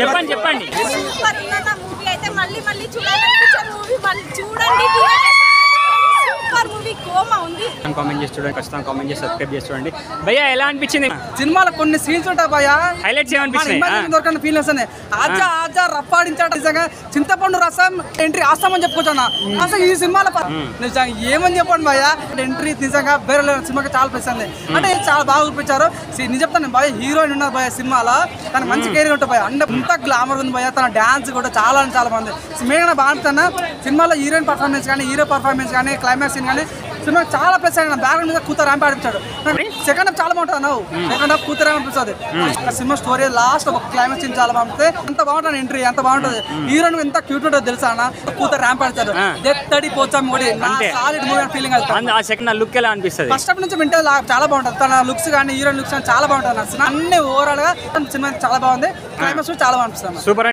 చెప్పండి చెప్పండి. కామెంట్ చేసి చూడండి, ఖచ్చితంగా కామెంట్ చేసి సబ్స్క్రైబ్ చేసి చూడండి. భయ్యా ఎలా అనిపించింది? సినిమాలో కొన్ని సీన్స్ ఉంటాయి భయ్యా, హైలైట్స్ ఏమనిపించింది? దొరకని ఫీల్ వస్తుంది. ఆజా ఆజా రప్పాడించాడు నిజంగా. చింతపండు రసం ఎంట్రీ ఆస్తామని చెప్పుకోవచ్చా అసలు ఈ సినిమాలో నిజంగా ఏమని చెప్పండి భయ్యా. ఎంట్రీ నిజంగా వేరే సినిమాకి చాలా పెంచింది. అంటే చాలా బాగా చూపించారు. నేను చెప్తాను భయ, హీరోయిన్ ఉన్నది భయ సినిమాలో, తన మంచి కెరీర్ ఉంటుంది భయ. అంటే ఇంత గ్లామర్ ఉంది భయ. తన డాన్స్ కూడా చాలా బాగుంది. మెయిన్ బాగా అనిపిస్తున్నా సినిమాలో హీరోయిన్ పర్ఫార్మెన్స్ కానీ, హీరో పర్ఫార్మెన్స్ కానీ, క్లైమాక్స్ సీన్ కానీ సినిమా చాలా ప్లస్ అయినా. బ్యాక్గ్రౌండ్ మీద కూతురు ర్యాంప్ ఆడిపించాడు. సెకండ్ హాఫ్ చాలా బాగుంటుంది అన్నావు. సెకండ్ హాఫ్ కూతురు అనిపిస్తుంది. సినిమా స్టోరీ లాస్ట్ ఒక క్లైమాక్స్ సీన్ చాలా బాగుంటుంది. అంత బాగుంటుంది ఎంట్రీ, అంత బాగుంటుంది. హీరోయిన్ ఎంత క్యూట్ ఉంటుంది తెలుసా అన్న. కూతురు ర్యాంప్ ఆడిచాడు. ఎత్తడి పోచాం కూడా సాలిడ్ మూవీ ఫీలింగ్ అవుతుంది. ఆ సెకండ్ లుక్ ఎలా అనిపిస్తుంది? ఫస్ట్ హాఫ్ నుంచి వింటే చాలా బాగుంటుంది. తన లుక్స్ కానీ, హీరోయిన్ లుక్స్ కానీ చాలా బాగుంటుంది. అన్ని ఓవరాల్ గా సినిమా చాలా బాగుంది. క్లైమాక్స్ చాలా బాగా అనిపిస్తుంది. సూపర్.